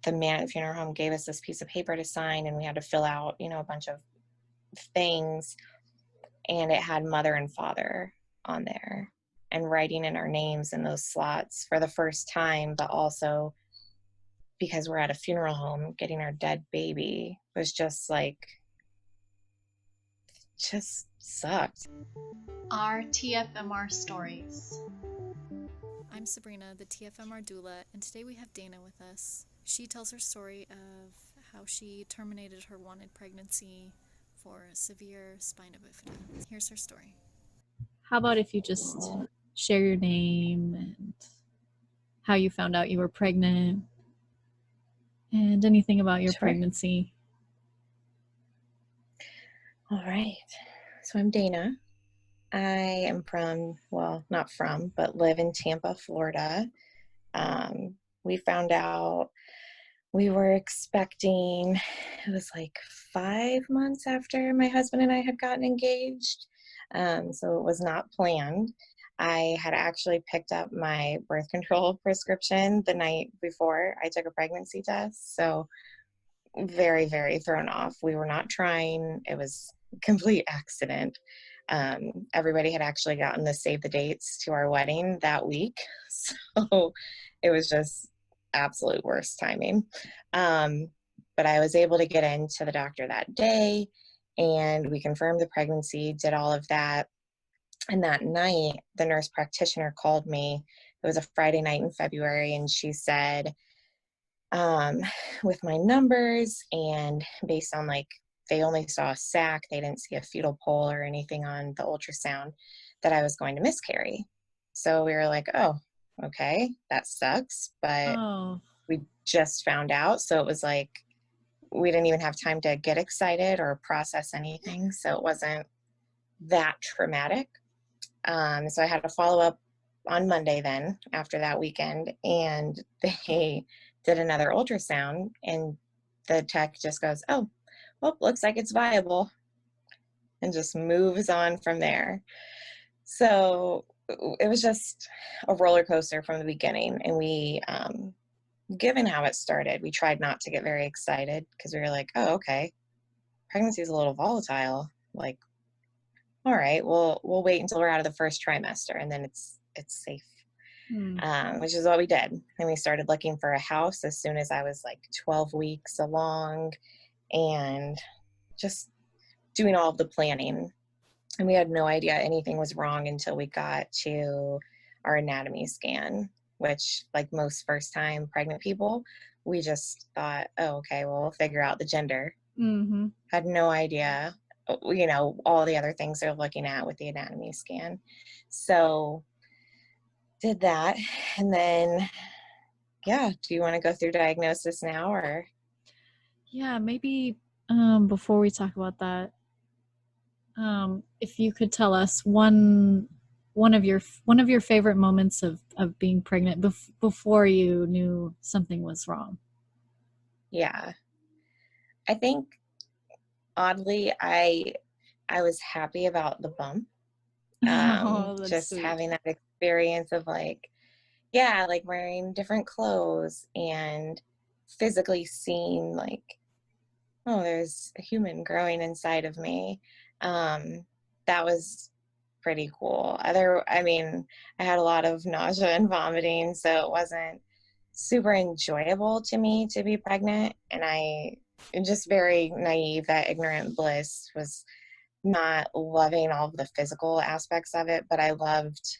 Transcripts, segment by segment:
the man at the funeral home gave us this piece of paper to sign, and we had to fill out, a bunch of things, and it had mother and father on there, and writing in our names in those slots for the first time, but also because we're at a funeral home, getting our dead baby was just sucked. Our TFMR stories. I'm Sabrina, the TFMR doula, and today we have Dana with us. She tells her story of how she terminated her wanted pregnancy for severe spina bifida. Here's her story. How about if you just share your name and how you found out you were pregnant and anything about your pregnancy. All right. So I'm Dana. I am but live in Tampa, Florida. We found out we were expecting, it was 5 months after my husband and I had gotten engaged. So it was not planned. I had actually picked up my birth control prescription the night before I took a pregnancy test. So very, very thrown off. We were not trying. It was a complete accident. Everybody had actually gotten the save the dates to our wedding that week. So it was just absolute worst timing. But I was able to get into the doctor that day, and we confirmed the pregnancy, did all of that. And that night, the nurse practitioner called me. It was a Friday night in February, and she said, with my numbers and based on they only saw a sac, they didn't see a fetal pole or anything on the ultrasound, that I was going to miscarry. So we were like, oh, okay, that sucks, but we just found out. So it was we didn't even have time to get excited or process anything. So it wasn't that traumatic. So I had to follow up on Monday then after that weekend, and they did another ultrasound, and the tech just goes, oh, well, looks like it's viable, and just moves on from there. So it was just a roller coaster from the beginning. And we, given how it started, we tried not to get very excited because we were like, oh, okay, pregnancy is a little volatile. All right, we'll wait until we're out of the first trimester, and then it's safe. Which is what we did. And we started looking for a house as soon as I was 12 weeks along, and just doing all of the planning. And we had no idea anything was wrong until we got to our anatomy scan, which most first-time pregnant people, we just thought, oh, okay, well, we'll figure out the gender. Mm-hmm. Had no idea, all the other things they're looking at with the anatomy scan. So did that. And then, do you want to go through diagnosis now, or? Yeah, maybe before we talk about that, if you could tell us one of your favorite moments of being pregnant before you knew something was wrong. Yeah. I think oddly I was happy about the bump. Just sweet. Having that experience of wearing different clothes and physically seeing oh, there's a human growing inside of me. That was pretty cool. I had a lot of nausea and vomiting, so it wasn't super enjoyable to me to be pregnant. And I'm just very naive, that ignorant bliss, was not loving all of the physical aspects of it, but I loved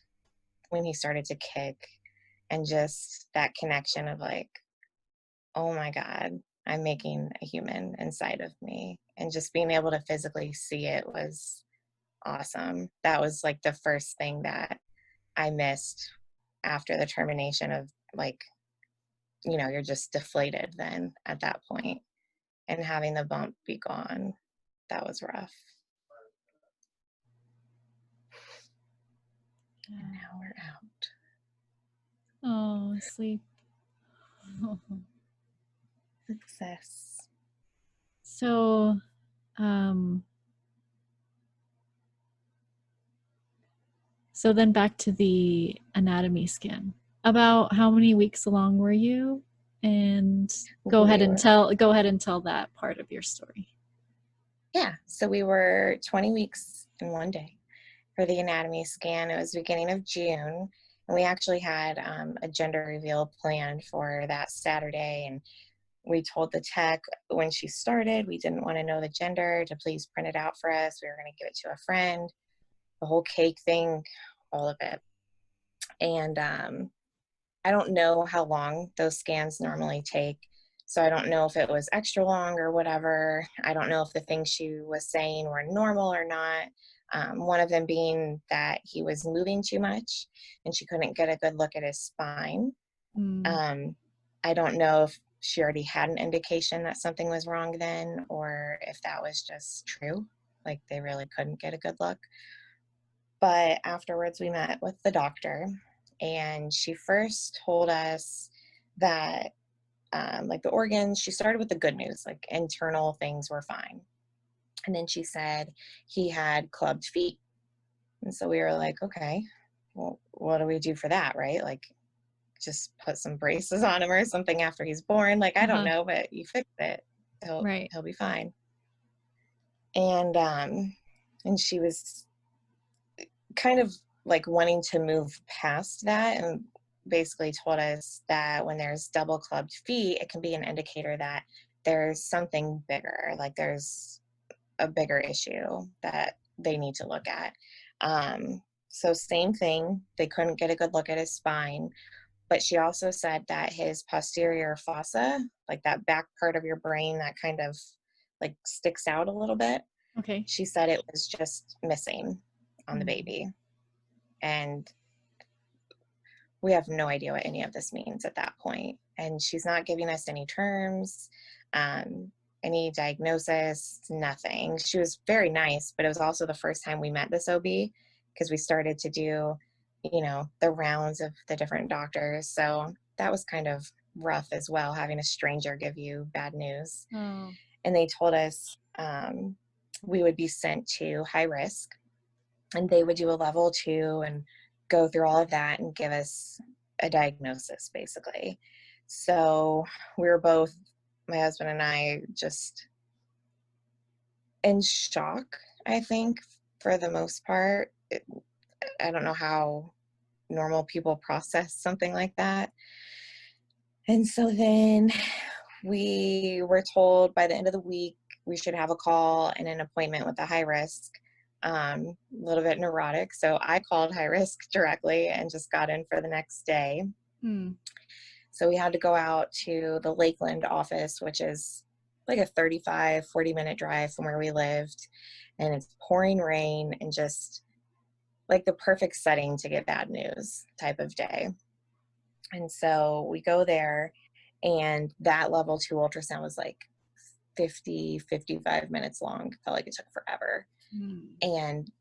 when he started to kick, and just that connection of oh my God, I'm making a human inside of me, and just being able to physically see it was awesome. That was the first thing that I missed after the termination of you're just deflated then at that point, and having the bump be gone, that was rough. And now we're out. Oh, sleep. Success. So, so then back to the anatomy scan. About how many weeks along were you? And go ahead and tell that part of your story. Yeah, so we were 20 weeks in one day for the anatomy scan. It was beginning of June, and we actually had a gender reveal planned for that Saturday, and we told the tech when she started we didn't want to know the gender, to please print it out for us. We were going to give it to a friend, the whole cake thing, all of it. And I don't know how long those scans normally take, so I don't know if it was extra long or whatever. I don't know if the things she was saying were normal or not. One of them being that he was moving too much and she couldn't get a good look at his spine. I don't know if she already had an indication that something was wrong then, or if that was just true, like they really couldn't get a good look. But afterwards we met with the doctor, and she first told us that like the organs, she started with the good news, like internal things were fine. And then she said he had clubbed feet. And so we were like, okay, well, what do we do for that, right? Like, just put some braces on him or something after he's born. Like, I don't know, but you fix it. He'll be fine. And she was kind of like wanting to move past that, and basically told us that when there's double clubbed feet, it can be an indicator that there's something bigger, like there's a bigger issue that they need to look at. So same thing, they couldn't get a good look at his spine, but she also said that his posterior fossa, like that back part of your brain that kind of like sticks out a little bit. Okay. She said it was just missing on the baby. And we have no idea what any of this means at that point. And she's not giving us any terms, any diagnosis, nothing. She was very nice, but it was also the first time we met this OB, because we started to do, you know, the rounds of the different doctors. So that was kind of rough as well, having a stranger give you bad news. Oh. And they told us we would be sent to high risk, and they would do a level 2 and go through all of that and give us a diagnosis, basically. So we were both, my husband and I, just in shock, I think, for the most part. I don't know how normal people process something like that. And so then we were told by the end of the week we should have a call and an appointment with a high risk. A little bit neurotic, so I called high risk directly and just got in for the next day. So we had to go out to the Lakeland office, which is like a 35-40 minute drive from where we lived, and it's pouring rain and just like the perfect setting to get bad news type of day. And so we go there, and that level 2 ultrasound was like 55 minutes long. Felt like it took forever. And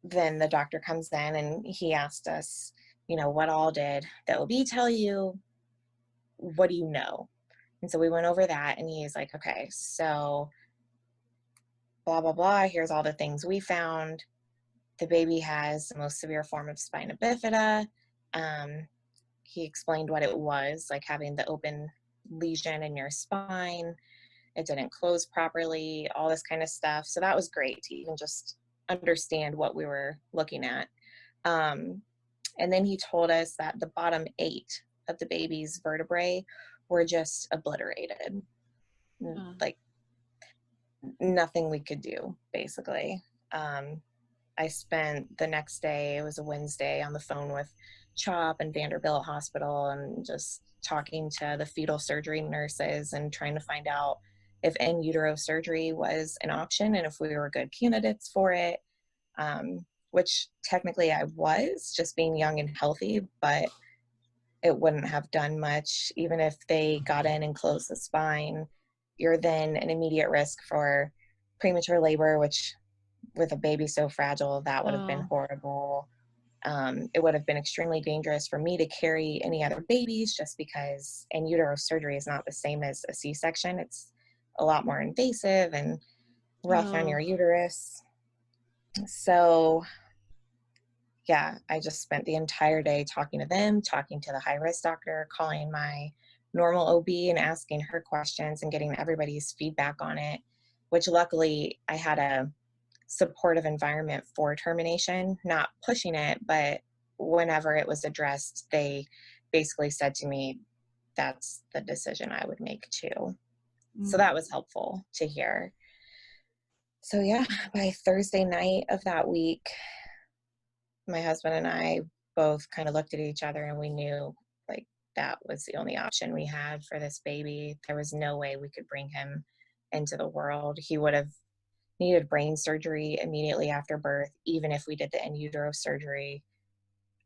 then the doctor comes in and he asked us, you know, what all did the OB tell you? What do you know? And so we went over that, and he's like, okay, so blah, blah, blah. Here's all the things we found. The baby has the most severe form of spina bifida. He explained what it was, like having the open lesion in your spine. It didn't close properly, all this kind of stuff. So that was great to even just understand what we were looking at. And then he told us that the bottom 8 of the baby's vertebrae were just obliterated. Like nothing we could do, basically. I spent the next day, it was a Wednesday, on the phone with CHOP and Vanderbilt Hospital, and just talking to the fetal surgery nurses and trying to find out if in utero surgery was an option and if we were good candidates for it, which technically I was, just being young and healthy, but it wouldn't have done much. Even if they got in and closed the spine, you're then an immediate risk for premature labor, which with a baby so fragile, that would have been horrible. It would have been extremely dangerous for me to carry any other babies, just because in utero surgery is not the same as a C-section. It's a lot more invasive and rough on your uterus. So yeah, I just spent the entire day talking to them, talking to the high-risk doctor, calling my normal OB and asking her questions and getting everybody's feedback on it, which luckily I had a supportive environment for termination, not pushing it, but whenever it was addressed, they basically said to me, that's the decision I would make too. So that was helpful to hear. So yeah, by Thursday night of that week, my husband and I both kind of looked at each other and we knew like that was the only option we had for this baby. There was no way we could bring him into the world. He would have needed brain surgery immediately after birth, even if we did the in utero surgery.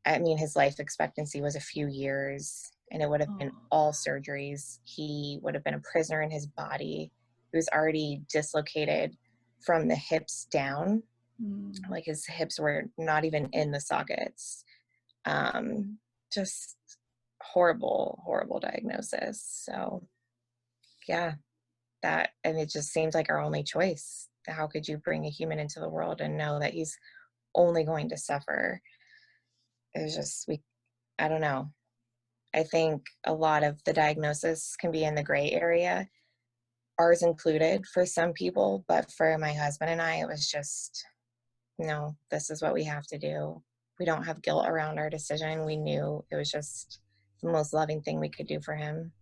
I mean, his life expectancy was a few years, and it would have been all surgeries. He would have been a prisoner in his body. He was already dislocated from the hips down. Like his hips were not even in the sockets. Just horrible diagnosis. So yeah, and it just seemed like our only choice. How could you bring a human into the world and know that he's only going to suffer? It was just, I don't know. I think a lot of the diagnosis can be in the gray area, ours included for some people, but for my husband and I, it was just, no, this is what we have to do. We don't have guilt around our decision. We knew it was just the most loving thing we could do for him.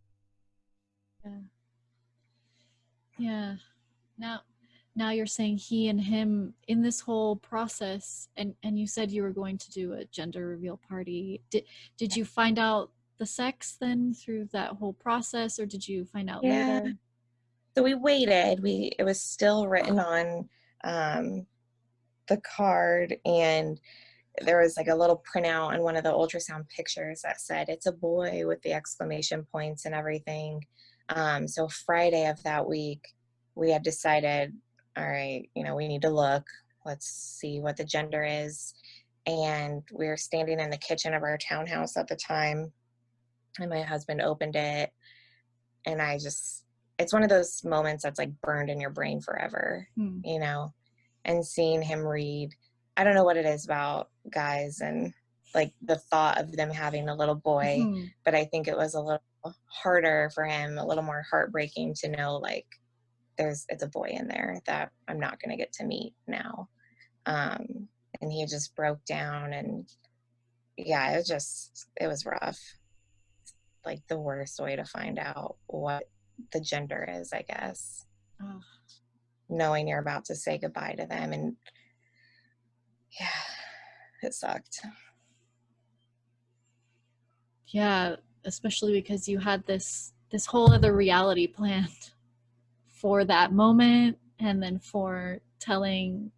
Yeah. Now you're saying he and him in this whole process, and you said you were going to do a gender reveal party. Did you find out the sex then through that whole process, or did you find out later? So we waited. It was still written on the card, and there was like a little printout on one of the ultrasound pictures that said it's a boy with the exclamation points and everything. So Friday of that week, we had decided, all right, we need to look. Let's see what the gender is. And we were standing in the kitchen of our townhouse at the time, and my husband opened it, and it's one of those moments that's like burned in your brain forever, and seeing him read. I don't know what it is about guys and like the thought of them having a little boy, but I think it was a little harder for him, a little more heartbreaking to know like it's a boy in there that I'm not going to get to meet now. And he just broke down, and yeah, it was rough. Like the worst way to find out what the gender is, I guess. Knowing you're about to say goodbye to them, and yeah, it sucked. Yeah, especially because you had this whole other reality planned for that moment, and then for telling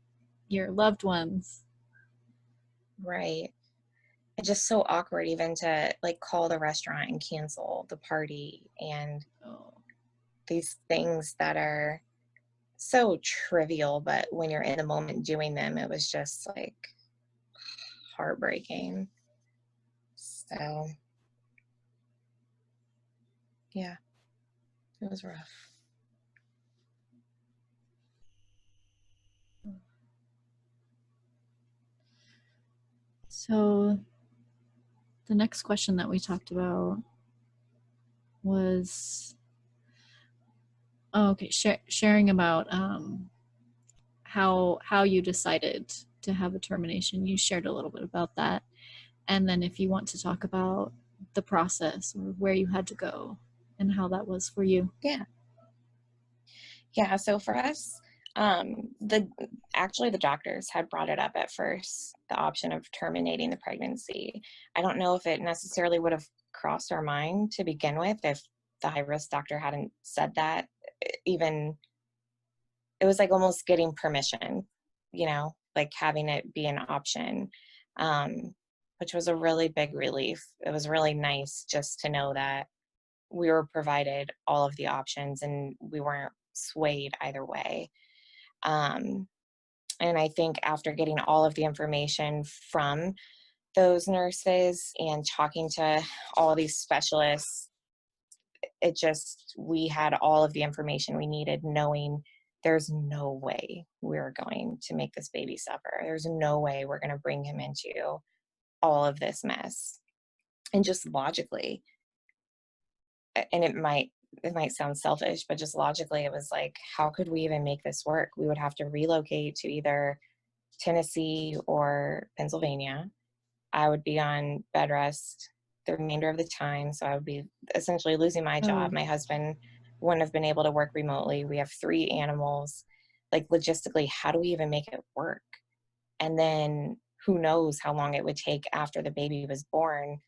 your loved ones. Right. It's just so awkward even to like call the restaurant and cancel the party, and these things that are so trivial, but when you're in the moment doing them, it was just like heartbreaking. So yeah, it was rough. So the next question that we talked about was sharing about how you decided to have a termination. You shared a little bit about that, and then if you want to talk about the process or where you had to go and how that was for you. Yeah, so for us, the doctors had brought it up at first, the option of terminating the pregnancy. I don't know if it necessarily would have crossed our mind to begin with if the high-risk doctor hadn't said that. Even it was like almost getting permission, like having it be an option, which was a really big relief. It was really nice just to know that we were provided all of the options and we weren't swayed either way. And I think after getting all of the information from those nurses and talking to all these specialists, we had all of the information we needed, knowing there's no way we're going to make this baby suffer. There's no way we're going to bring him into all of this mess. And just logically, and it might sound selfish, but just logically, it was like, how could we even make this work? We would have to relocate to either Tennessee or Pennsylvania. I would be on bed rest the remainder of the time. So I would be essentially losing my job. Oh. My husband wouldn't have been able to work remotely. We have 3 animals. Like, logistically, how do we even make it work? And then who knows how long it would take after the baby was born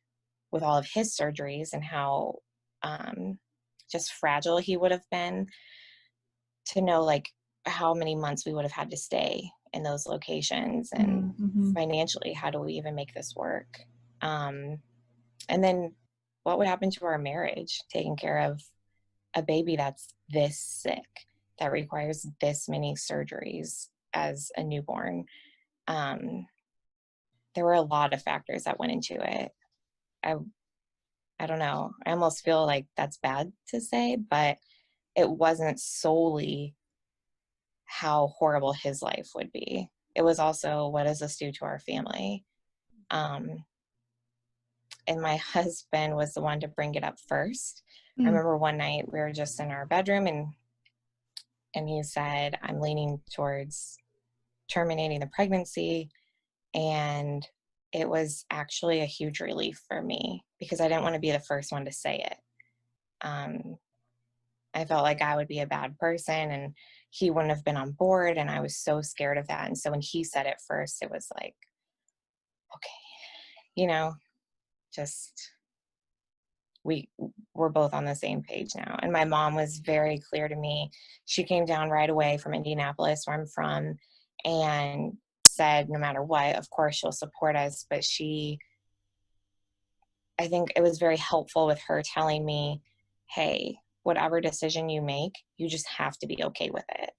with all of his surgeries, and how just fragile he would have been, to know like how many months we would have had to stay in those locations, and Mm-hmm. financially, how do we even make this work? And then what would happen to our marriage, taking care of a baby that's this sick, that requires this many surgeries as a newborn? There were a lot of factors that went into it. I don't know. I almost feel like that's bad to say, but it wasn't solely how horrible his life would be. It was also, what does this do to our family? And my husband was the one to bring it up first. I remember one night we were just in our bedroom, and he said, I'm leaning towards terminating the pregnancy. And it was actually a huge relief for me, because I didn't want to be the first one to say it. I felt like I would be a bad person and he wouldn't have been on board. And I was so scared of that. And so when he said it first, it was like, okay, just we're both on the same page now. And my mom was very clear to me. She came down right away from Indianapolis, where I'm from, and said, no matter what, of course she'll support us. But I think it was very helpful with her telling me, hey, whatever decision you make, you just have to be okay with it.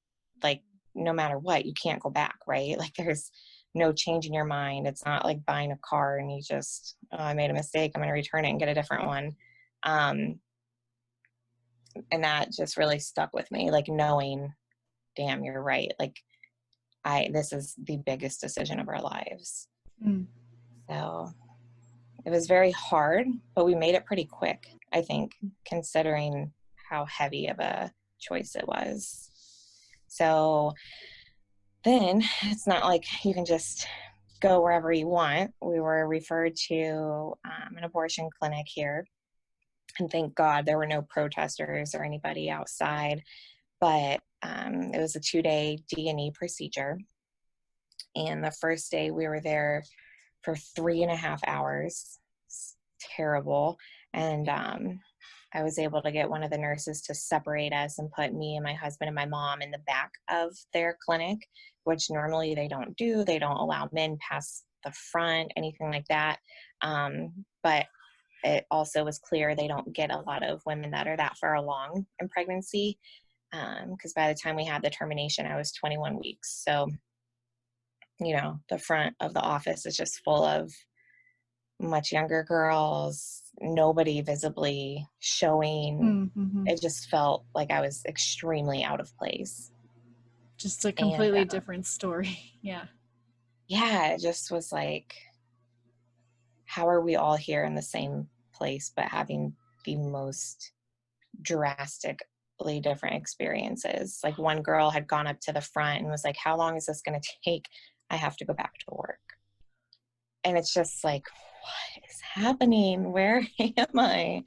Like, no matter what, you can't go back, right? Like, there's no change in your mind. It's not like buying a car and you just, oh, I made a mistake, I'm going to return it and get a different one. And that just really stuck with me, like knowing, damn, you're right. Like, this is the biggest decision of our lives. So it was very hard, but we made it pretty quick, I think, considering how heavy of a choice it was. So then it's not like you can just go wherever you want. We were referred to an abortion clinic here. And thank God there were no protesters or anybody outside. But it was a 2-day D&E procedure. And the first day we were there for 3.5 hours. It's terrible. And I was able to get one of the nurses to separate us and put me and my husband and my mom in the back of their clinic, which normally they don't do. They don't allow men past the front, anything like that. But it also was clear they don't get a lot of women that are that far along in pregnancy, because by the time we had the termination, I was 21 weeks. So, the front of the office is just full of much younger girls, nobody visibly showing. It just felt like I was extremely out of place. Just a completely different story. Yeah. Yeah, it just was like, how are we all here in the same place, but having the most drastically different experiences? Like, one girl had gone up to the front and was like, how long is this going to take? I have to go back to work. And it's just like, what is happening? Where am I?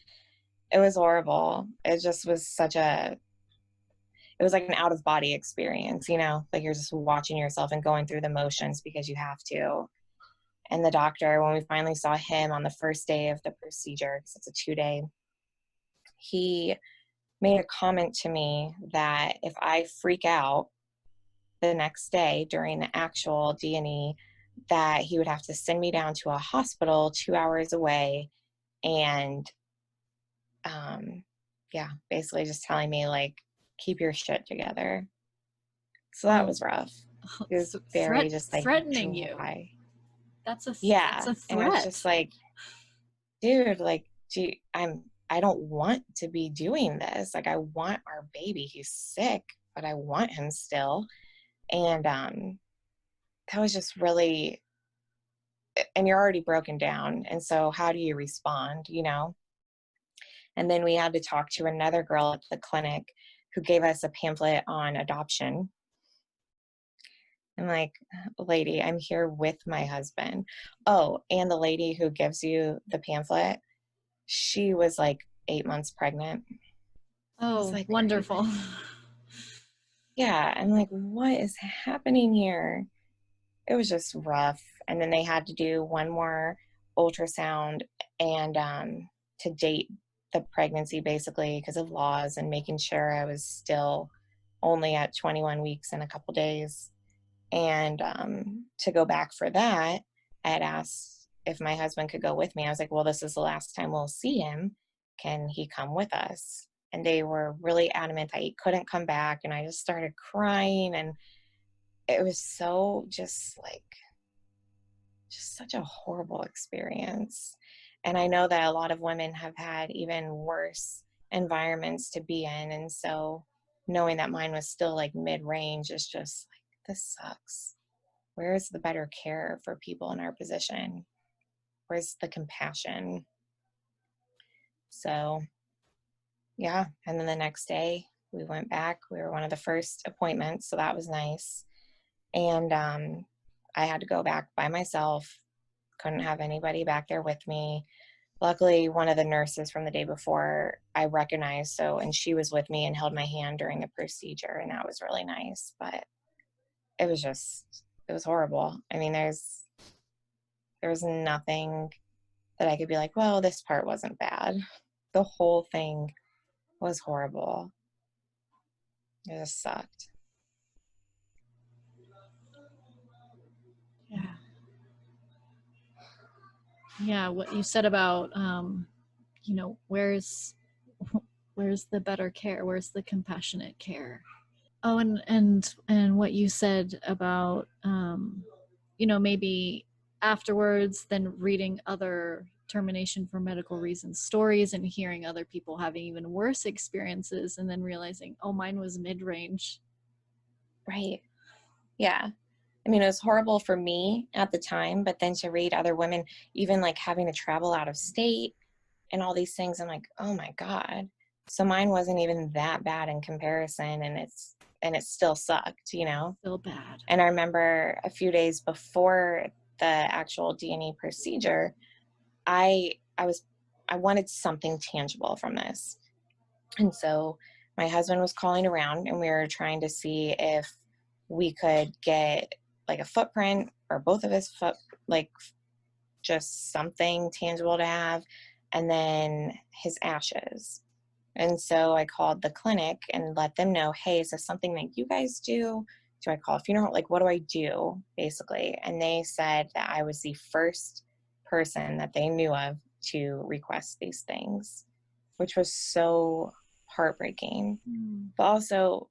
It was horrible. It just was it was like an out of body experience, like you're just watching yourself and going through the motions because you have to. And the doctor, when we finally saw him on the first day of the procedure, because it's a 2-day, he made a comment to me that if I freak out the next day during the actual D&E, that he would have to send me down to a hospital 2 hours away. And basically just telling me, like, keep your shit together. So that was rough. It was very just like threatening dry. You. That's a That's a threat. And it's just like, dude, like, I don't want to be doing this. Like, I want our baby. He's sick, but I want him still. And that was just really, and you're already broken down. And so how do you respond, And then we had to talk to another girl at the clinic who gave us a pamphlet on adoption. I'm like, lady, I'm here with my husband. Oh, and the lady who gives you the pamphlet, she was like 8 months pregnant. Oh, like, wonderful. Yeah, I'm like, what is happening here? It was just rough. And then they had to do one more ultrasound and to date the pregnancy, basically, because of laws and making sure I was still only at 21 weeks in a couple days. And to go back for that, I had asked if my husband could go with me. I was like, well, this is the last time we'll see him. Can he come with us? And they were really adamant that he couldn't come back. And I just started crying. And it was so just such a horrible experience. And I know that a lot of women have had even worse environments to be in. And so knowing that mine was still like mid-range is just like, this sucks. Where is the better care for people in our position? Where's the compassion? So, yeah. And then the next day we went back. We were one of the first appointments, so that was nice. And I had to go back by myself. Couldn't have anybody back there with me. Luckily, one of the nurses from the day before I recognized, and she was with me and held my hand during the procedure, and that was really nice. But it was horrible. I mean, there was nothing that I could be like, well, this part wasn't bad. The whole thing was horrible. It just sucked. Yeah. Yeah, what you said about where's the better care? Where's the compassionate care? Oh, and what you said about maybe afterwards then reading other termination for medical reasons stories and hearing other people having even worse experiences and then realizing, oh, mine was mid-range. Right. Yeah. I mean, it was horrible for me at the time, but then to read other women, even like having to travel out of state and all these things, I'm like, oh my God. So mine wasn't even that bad in comparison, and it still sucked, Still bad. And I remember a few days before the actual D&E procedure, I wanted something tangible from this. And so my husband was calling around, and we were trying to see if we could get like a footprint or both of his foot, like just something tangible to have, and then his ashes. And so I called the clinic and let them know, hey, is this something that you guys do? Do I call a funeral? Like, what do I do, basically? And they said that I was the first person that they knew of to request these things, which was so heartbreaking. But also,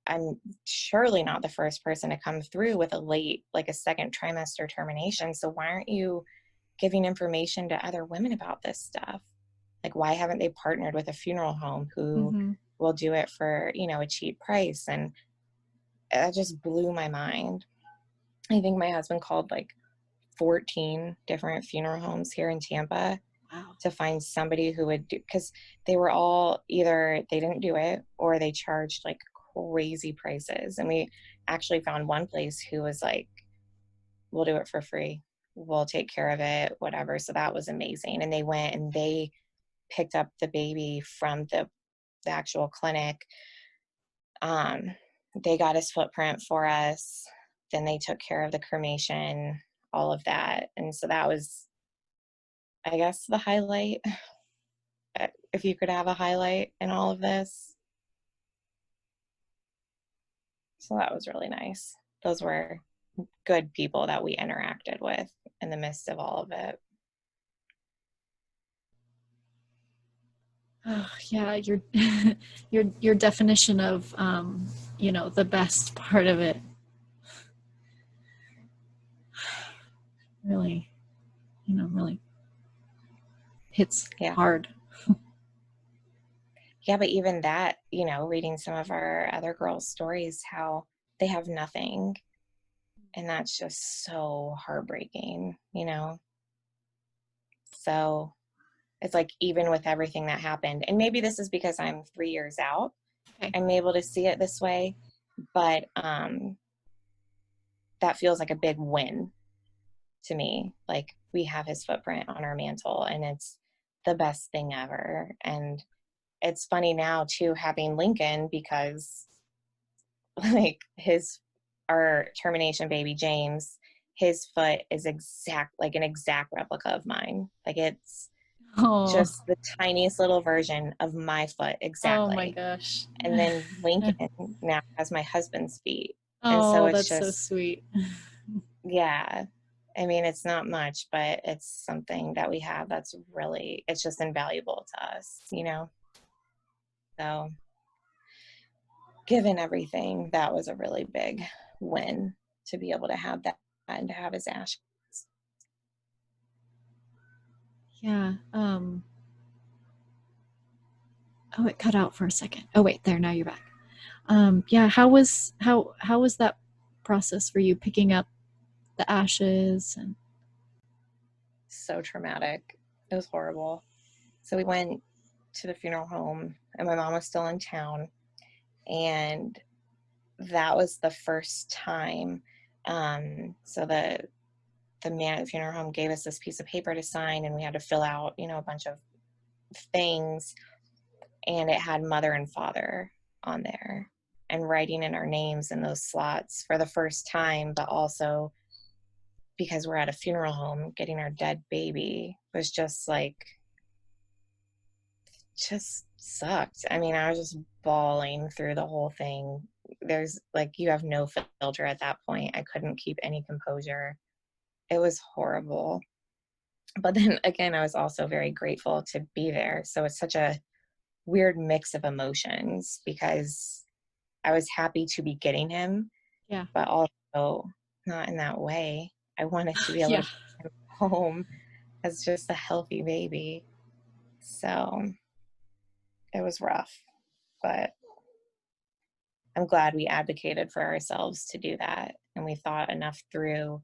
I'm surely not the first person to come through with a second trimester termination. So why aren't you giving information to other women about this stuff? Like, why haven't they partnered with a funeral home who will do it for, a cheap price? And that just blew my mind. I think my husband called like 14 different funeral homes here in Tampa. Wow. To find somebody who would do, because they were all either they didn't do it or they charged like crazy prices. And we actually found one place who was like, we'll do it for free. We'll take care of it, whatever. So that was amazing. And they went and they picked up the baby from the actual clinic. They got his footprint for us. Then they took care of the cremation, all of that. And so that was, I guess, the highlight, if you could have a highlight in all of this. So that was really nice. Those were good people that we interacted with in the midst of all of it. Oh, yeah, your definition of the best part of it really hits hard. Yeah, but even that, reading some of our other girls' stories, how they have nothing, and that's just so heartbreaking, So It's like, even with everything that happened, and maybe this is because I'm 3 years out, Okay. I'm able to see it this way, but that feels like a big win to me. Like, we have his footprint on our mantle, and it's the best thing ever. And it's funny now too, having Lincoln, because like our termination baby James, his foot is an exact replica of mine. Like, it's Oh. just the tiniest little version of my foot, Oh my exactly. gosh. And then Lincoln now has my husband's feet. And so Oh, it's that's so just, sweet. yeah. I mean, it's not much, but it's something that we have that's really, it's just invaluable to us, you know? So, given everything, that was a really big win to be able to have that and to have his ashes. Yeah. Oh, it cut out for a second. Oh wait, there, now you're back. Yeah, how was that process for you, picking up the ashes? And So traumatic. It was horrible. So we went to the funeral home, and my mom was still in town, and that was the first time. So the man at the funeral home gave us this piece of paper to sign, and we had to fill out, a bunch of things, and it had mother and father on there, and writing in our names in those slots for the first time. But also, because we're at a funeral home, getting our dead baby was just sucked. I mean, I was just bawling through the whole thing. There's you have no filter at that point. I couldn't keep any composure. It was horrible. But then again, I was also very grateful to be there. So it's such a weird mix of emotions, because I was happy to be getting him, yeah. but also not in that way. I wanted to be able Yeah. to bring him home as just a healthy baby. So it was rough, but I'm glad we advocated for ourselves to do that. And we thought enough through,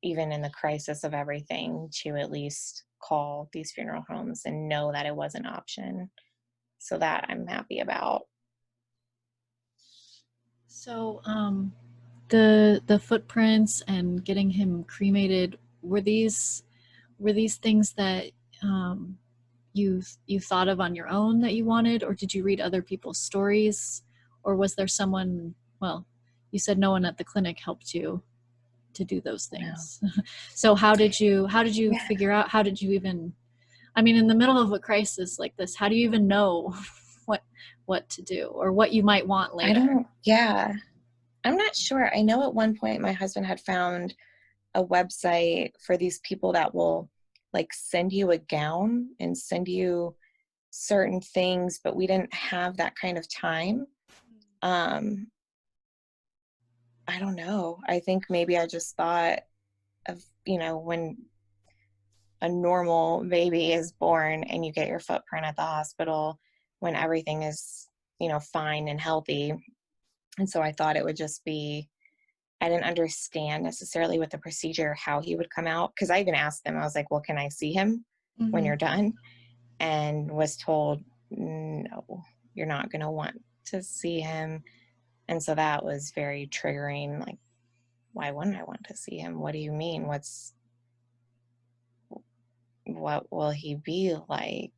even in the crisis of everything, to at least call these funeral homes and know that it was an option. So that I'm happy about. So, the footprints and getting him cremated, were these things that you thought of on your own that you wanted, or did you read other people's stories, or was there someone? Well, you said no one at the clinic helped you to do those things. No. So how did you figure out? How did you even? I mean, in the middle of a crisis like this, how do you even know what to do, or what you might want later? I'm not sure. I know at one point my husband had found a website for these people that will send you a gown and send you certain things, but we didn't have that kind of time. I don't know. I think maybe I just thought of, when a normal baby is born and you get your footprint at the hospital, when everything is, fine and healthy. And so I thought it would just be, I didn't understand necessarily with the procedure how he would come out, because I even asked them, I was like, well, can I see him when you're done? And was told, no, you're not going to want to see him. And so that was very triggering. Like, why wouldn't I want to see him? What do you mean? What will he be like?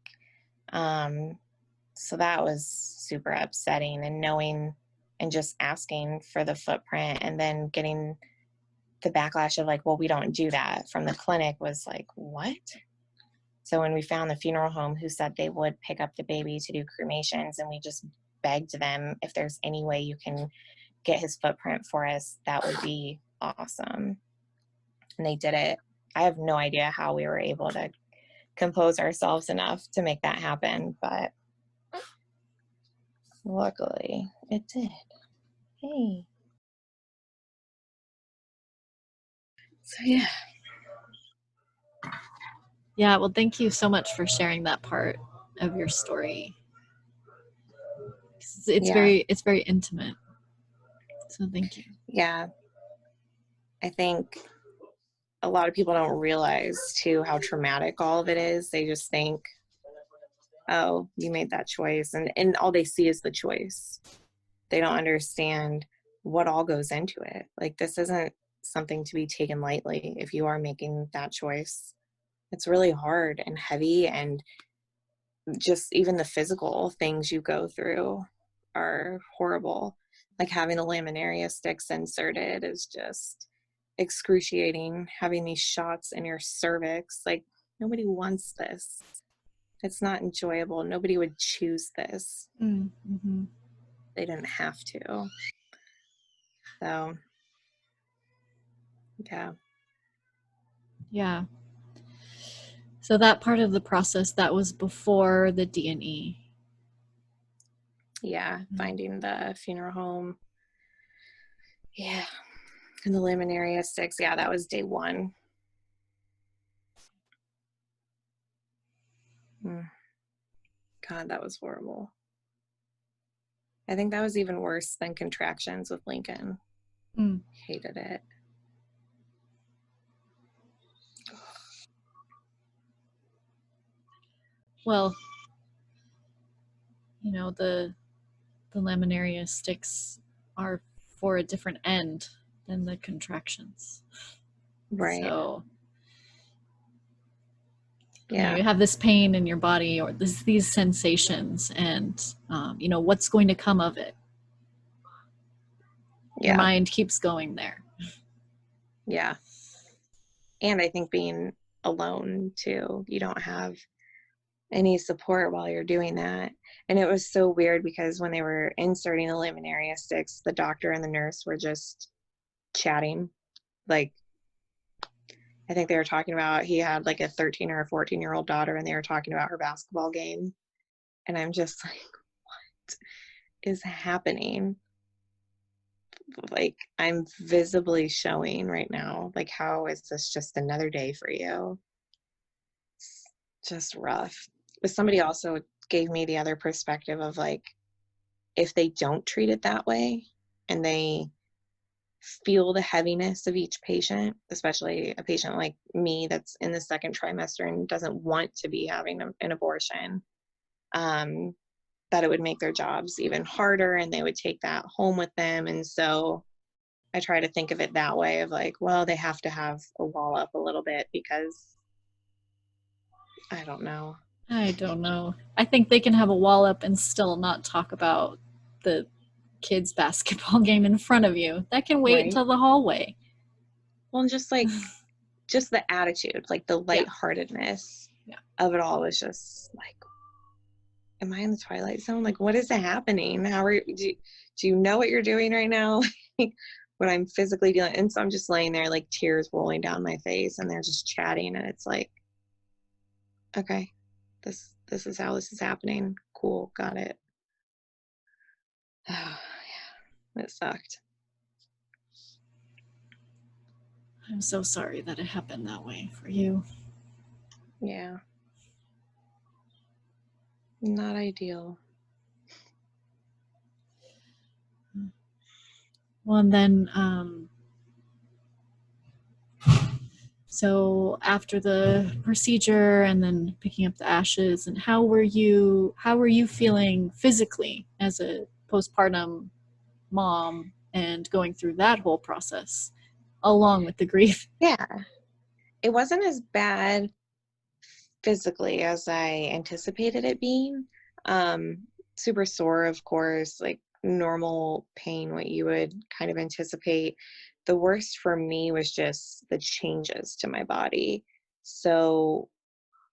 So that was super upsetting, and knowing and just asking for the footprint, and then getting the backlash of well, we don't do that from the clinic, was like, what? So when we found the funeral home who said they would pick up the baby to do cremations, and we just begged them, if there's any way you can get his footprint for us, that would be awesome. And they did it. I have no idea how we were able to compose ourselves enough to make that happen, but luckily it did. Hey. So yeah. Yeah, well, thank you so much for sharing that part of your story. It's very intimate. So thank you. Yeah. I think a lot of people don't realize too how traumatic all of it is. They just think, oh, you made that choice. And all they see is the choice. They don't understand what all goes into it. Like, this isn't something to be taken lightly if you are making that choice. It's really hard and heavy, and just even the physical things you go through are horrible. Like, having a laminaria sticks inserted is just excruciating. Having these shots in your cervix, like, nobody wants this. It's not enjoyable. Nobody would choose this. Mm-hmm. They didn't have to. So, yeah. Yeah. So that part of the process, that was before the D&E. Yeah, finding the funeral home. Yeah. And the laminaria sticks. Yeah, that was day 1. God, that was horrible. I think that was even worse than contractions with Lincoln. Hated it. Well, you know, the laminaria sticks are for a different end than the contractions. Right. So, yeah, you know, you have this pain in your body, or these sensations, and you know, what's going to come of it. Your mind keeps going there. Yeah. And I think being alone too, you don't have any support while you're doing that. And it was so weird because when they were inserting the laminaria sticks, the doctor and the nurse were just chatting. Like, I think they were talking about, he had like a 13 or a 14-year-old daughter, and they were talking about her basketball game. And I'm just like, what is happening? Like, I'm visibly showing right now, like, how is this just another day for you? It's just rough. But somebody also gave me the other perspective of, like, if they don't treat it that way and they feel the heaviness of each patient, especially a patient like me that's in the second trimester and doesn't want to be having an abortion, that it would make their jobs even harder, and they would take that home with them. And so I try to think of it that way, of like, well, they have to have a wall up a little bit, because I don't know. I think they can have a wall up and still not talk about the kids' basketball game in front of you. That can wait until the hallway. Well, and just like, just the attitude, like the lightheartedness of it all was just like, am I in the Twilight Zone? Like, what is happening? How are you? Do you know what you're doing right now? When I'm physically dealing, and so I'm just laying there, like, tears rolling down my face, and they're just chatting, and it's like, okay, this is how this is happening. Cool, got it. Oh, yeah, it sucked. I'm so sorry that it happened that way for you. Yeah. Not ideal. Well, and then, so after the procedure and then picking up the ashes, and how were you feeling physically as a postpartum mom and going through that whole process along with the grief? Yeah. It wasn't as bad physically as I anticipated it being. Super sore, of course, like normal pain, what you would kind of anticipate. The worst for me was just the changes to my body. So,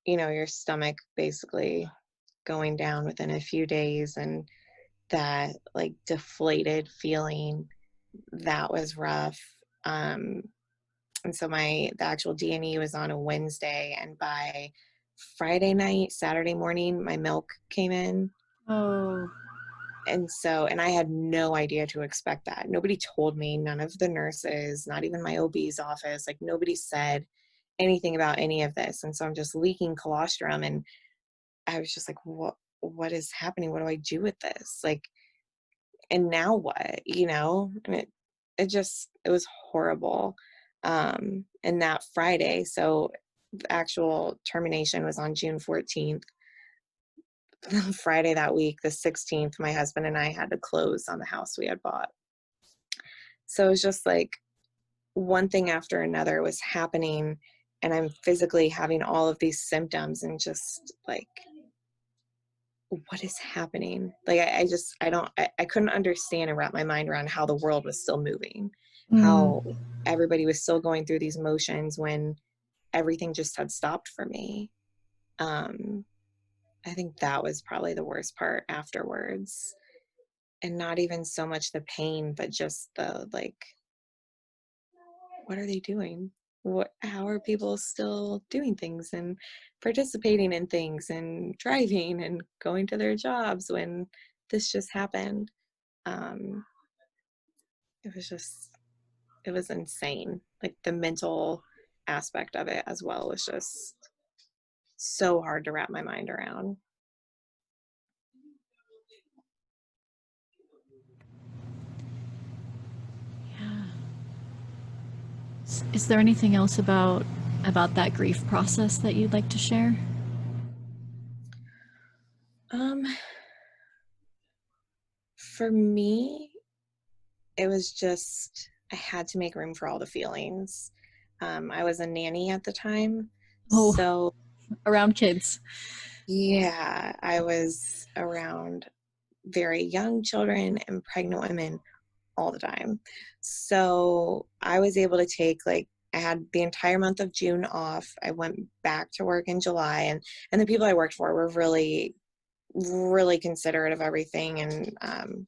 you know, your stomach basically going down within a few days, and that like deflated feeling, that was rough. And so the actual D&E was on a Wednesday, and by Friday night, Saturday morning, my milk came in. Oh. And I had no idea to expect that. Nobody told me, none of the nurses, not even my OB's office, like, nobody said anything about any of this. And so I'm just leaking colostrum, and I was just like, what is happening? What do I do with this? Like, and now what, you know? And it was horrible. And that Friday, so the actual termination was on June 14th. Friday that week, the 16th, my husband and I had to close on the house we had bought. So it was just like one thing after another was happening, and I'm physically having all of these symptoms and just like, what is happening? Like, I couldn't understand and wrap my mind around how the world was still moving, how everybody was still going through these motions when everything just had stopped for me. I think that was probably the worst part afterwards. And not even so much the pain, but just the like, what are they doing? How are people still doing things and participating in things and driving and going to their jobs when this just happened? It was insane. Like the mental aspect of it as well was just so hard to wrap my mind around. Yeah. Is there anything else about that grief process that you'd like to share? For me, it was just, I had to make room for all the feelings. I was a nanny at the time. Oh, so around kids. yeah, I was around very young children and pregnant women all the time. So I was able to take I had the entire month of June off. I went back to work in July, and the people I worked for were really, really considerate of everything, and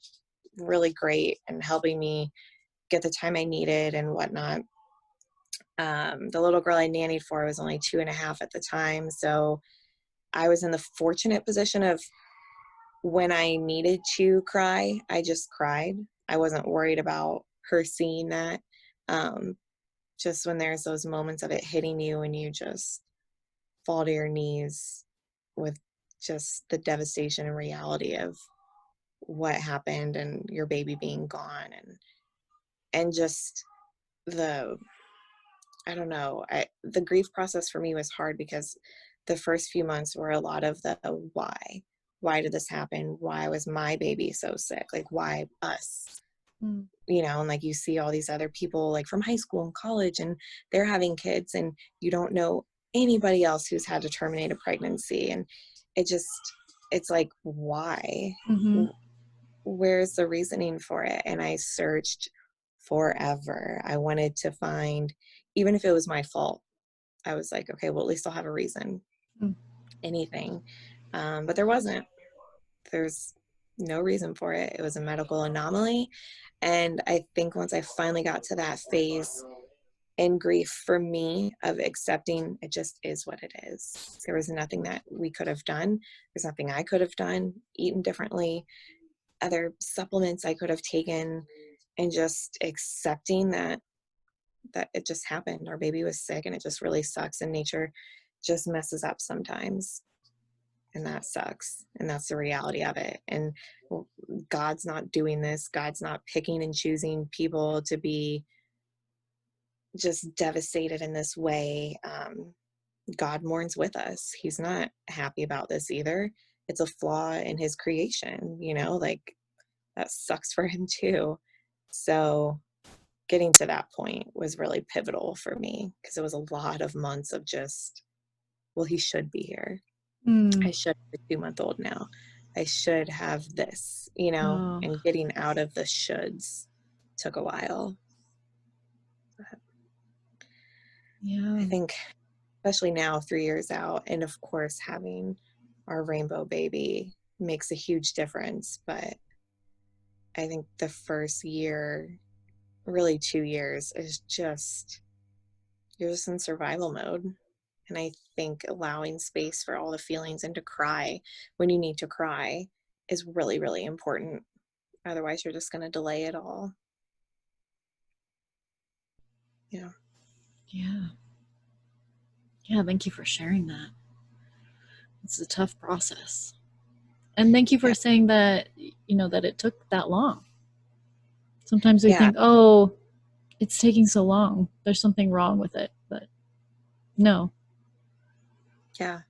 really great and helping me get the time I needed and whatnot. The little girl I nannied for was only 2.5 at the time. So I was in the fortunate position of when I needed to cry, I just cried. I wasn't worried about her seeing that. Just when there's those moments of it hitting you and you just fall to your knees with just the devastation and reality of what happened and your baby being gone, and just I don't know, the grief process for me was hard because the first few months were a lot of the why did this happen? Why was my baby so sick? Like, why us? And like you see all these other people like from high school and college, and they're having kids, and you don't know anybody else who's had to terminate a pregnancy. And it's like, why? Where's the reasoning for it? And I searched forever. I wanted to find, even if it was my fault, I was like, okay, well, at least I'll have a reason. Anything. But there wasn't. There's no reason for it. It was a medical anomaly. And I think once I finally got to that phase in grief for me of accepting it just is what it is. There was nothing that we could have done. There's nothing I could have done, eaten differently, other supplements I could have taken, and just accepting that it just happened. Our baby was sick, and it just really sucks, and nature just messes up sometimes. And that sucks. And that's the reality of it. And God's not doing this. God's not picking and choosing people to be just devastated in this way. God mourns with us. He's not happy about this either. It's a flaw in his creation, like that sucks for him too. So getting to that point was really pivotal for me because it was a lot of months of just, well, he should be here. I should have a 2-month-old now. I should have this, and getting out of the shoulds took a while. Yeah. I think, especially now, 3 years out, and of course, having our rainbow baby makes a huge difference. But I think the first year, really 2 years, is just, you're just in survival mode. And I think allowing space for all the feelings and to cry when you need to cry is really, really important. Otherwise, you're just going to delay it all. Yeah. Thank you for sharing that. It's a tough process. And thank you for saying that, that it took that long. Sometimes we think, oh, it's taking so long, there's something wrong with it. But no. Yeah.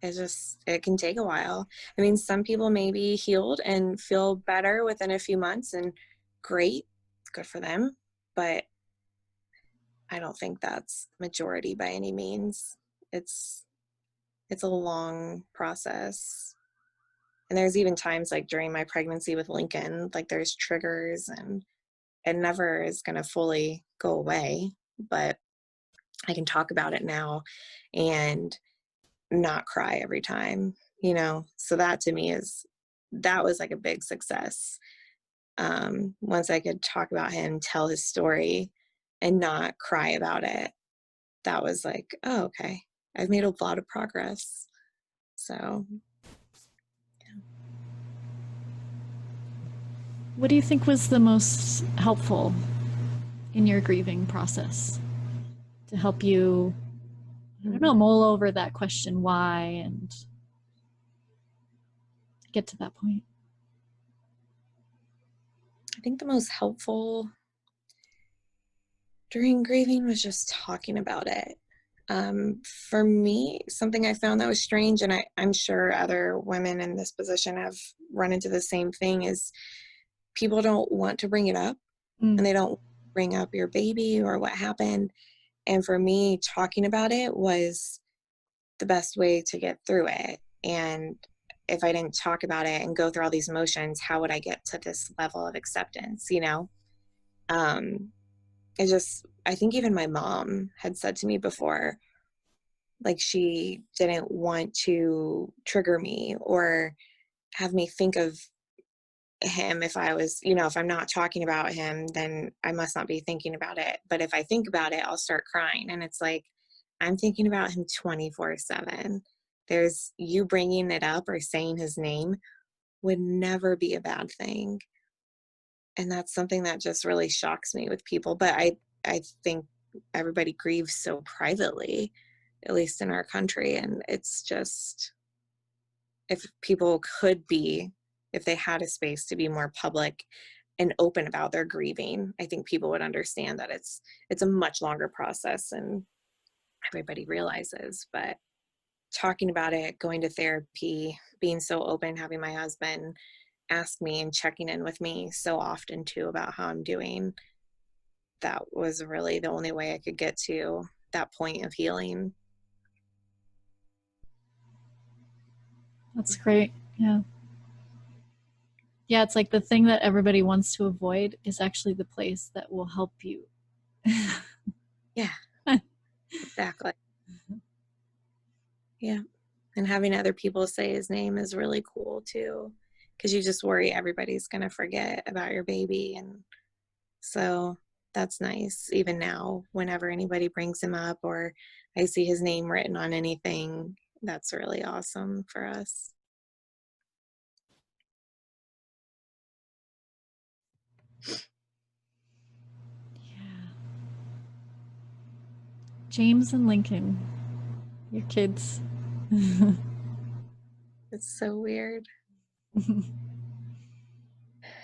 it can take a while. I mean, some people may be healed and feel better within a few months, and great, good for them. But I don't think that's majority by any means. It's a long process. And there's even times like during my pregnancy with Lincoln, like there's triggers, and it never is going to fully go away, but I can talk about it now and not cry every time, so that to me that was like a big success. Once I could talk about him, tell his story, and not cry about it, that was like, oh, okay, I've made a lot of progress. So yeah. What do you think was the most helpful in your grieving process to help you, I don't know, mull over that question why and get to that point? I think the most helpful during grieving was just talking about it. For me, something I found that was strange, and I'm sure other women in this position have run into the same thing, is people don't want to bring it up, and they don't bring up your baby or what happened. And for me, talking about it was the best way to get through it. And if I didn't talk about it and go through all these emotions, how would I get to this level of acceptance, I think even my mom had said to me before, like, she didn't want to trigger me or have me think of him. If I was, if I'm not talking about him, then I must not be thinking about it. But if I think about it, I'll start crying. And it's like, I'm thinking about him 24/7. There's you bringing it up or saying his name would never be a bad thing. And that's something that just really shocks me with people. But I think everybody grieves so privately, at least in our country. And it's just, if people could be, if they had a space to be more public and open about their grieving, I think people would understand that it's a much longer process and everybody realizes. But talking about it, going to therapy, being so open, having my husband ask me and checking in with me so often too about how I'm doing, that was really the only way I could get to that point of healing. That's great. Yeah. Yeah, it's like the thing that everybody wants to avoid is actually the place that will help you. Yeah, exactly. Yeah. And having other people say his name is really cool too, because you just worry everybody's going to forget about your baby. And so that's nice. Even now, whenever anybody brings him up or I see his name written on anything, that's really awesome for us. Yeah. James and Lincoln, your kids. It's so weird.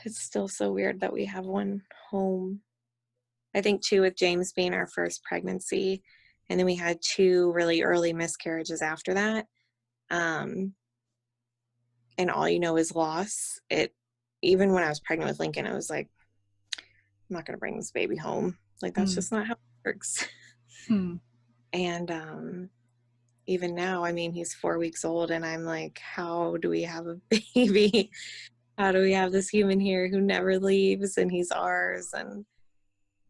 It's still so weird that we have one home. I think too, with James being our first pregnancy, and then we had 2 really early miscarriages after that. And all is loss. Even when I was pregnant with Lincoln, I was like, I'm not going to bring this baby home. Like, that's just not how it works. And even now, I mean, he's 4 weeks old, and I'm like, how do we have a baby? How do we have this human here who never leaves, and he's ours? And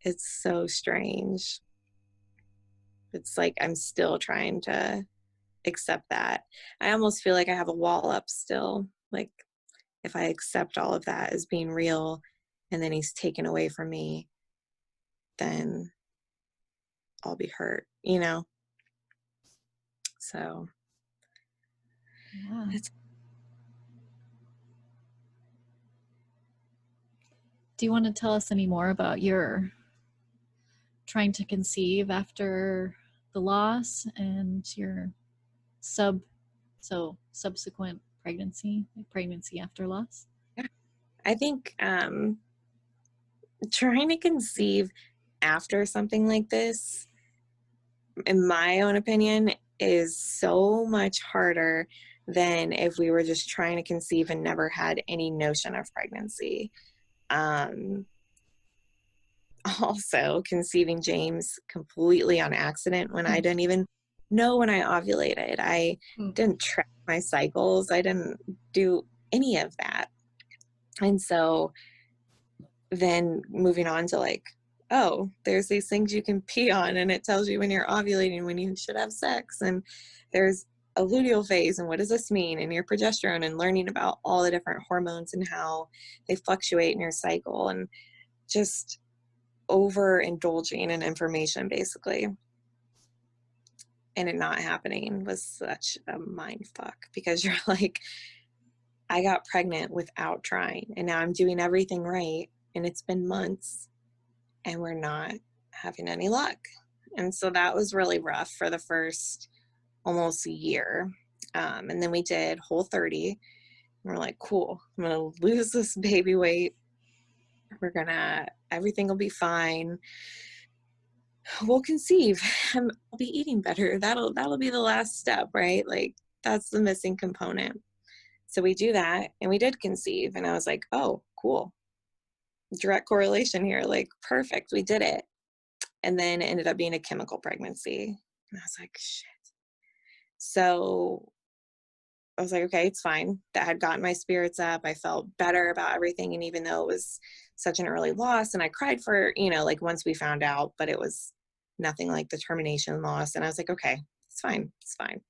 it's so strange. It's like I'm still trying to accept that. I almost feel like I have a wall up still. Like, if I accept all of that as being real, and then he's taken away from me, then I'll be hurt, So, Yeah. Do you want to tell us any more about your trying to conceive after the loss and your subsequent pregnancy after loss? yeah. I think trying to conceive after something like this, in my own opinion, is so much harder than if we were just trying to conceive and never had any notion of pregnancy. Also, conceiving James completely on accident when I didn't even know when I ovulated. I didn't track my cycles. I didn't do any of that. And so then moving on to like, oh, there's these things you can pee on and it tells you when you're ovulating, when you should have sex. And there's a luteal phase and what does this mean? And your progesterone, and learning about all the different hormones and how they fluctuate in your cycle, and just overindulging in information basically. And it not happening was such a mind fuck, because you're like, I got pregnant without trying, and now I'm doing everything right, and it's been months and we're not having any luck. And so that was really rough for the first almost a year. And then we did Whole30, and we're like, cool, I'm gonna lose this baby weight, everything will be fine, we'll conceive, I'll be eating better, that'll be the last step, right? Like, that's the missing component. So we do that, and we did conceive, and I was like, oh, cool, direct correlation here, like, perfect, we did it. And then it ended up being a chemical pregnancy, and I was like, shit. So I was like, okay, it's fine. That had gotten my spirits up. I felt better about everything. And even though it was such an early loss, and I cried for, like once we found out, but it was nothing like the termination loss. And I was like, okay, it's fine. It's fine.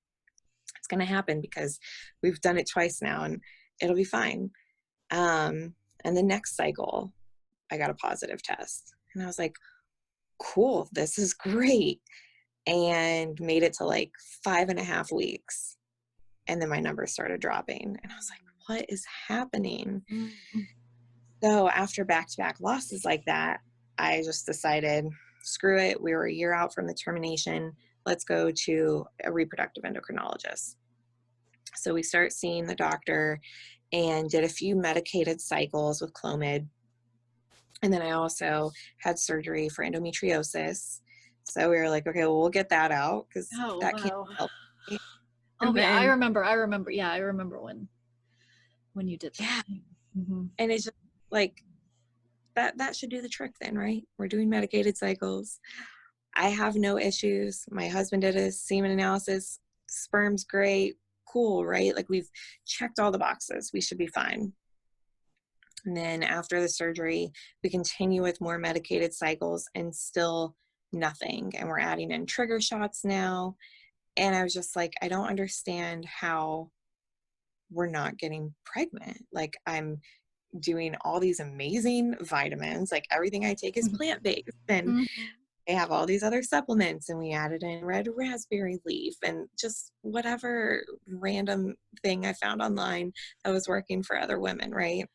It's going to happen because we've done it twice now, and it'll be fine. And the next cycle, I got a positive test, and I was like, cool, this is great. And made it to like 5.5 weeks. And then my numbers started dropping, and I was like, what is happening? So after back-to-back losses like that, I just decided, screw it. We were a year out from the termination. Let's go to a reproductive endocrinologist. So we start seeing the doctor and did a few medicated cycles with Clomid. And then I also had surgery for endometriosis. So we were like, okay, well, we'll get that out, because that can't help me. Oh, yeah, I remember. Yeah, I remember when you did that. Yeah. And it's just like, that should do the trick then, right? We're doing medicated cycles. I have no issues. My husband did a semen analysis. Sperm's great. Cool, right? Like, we've checked all the boxes. We should be fine. And then after the surgery, we continue with more medicated cycles, and still nothing. And we're adding in trigger shots now. And I was just like, I don't understand how we're not getting pregnant. Like, I'm doing all these amazing vitamins, like everything I take is plant-based, and they have all these other supplements, and we added in red raspberry leaf and just whatever random thing I found online that was working for other women, right?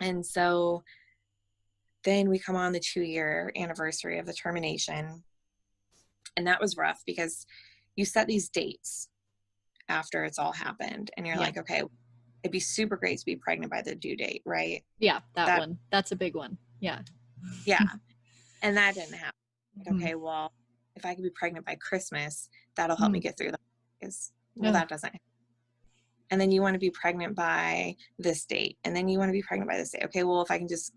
And so then we come on the 2-year anniversary of the termination, and that was rough because you set these dates after it's all happened, and you're like, okay, it'd be super great to be pregnant by the due date, right? Yeah, that one. That's a big one. Yeah. Yeah. And that didn't happen. Like, okay, well, if I could be pregnant by Christmas, that'll help me get through the holidays. Well, that doesn't happen. And then you want to be pregnant by this date, and then you want to be pregnant by this date. Okay, well, if I can just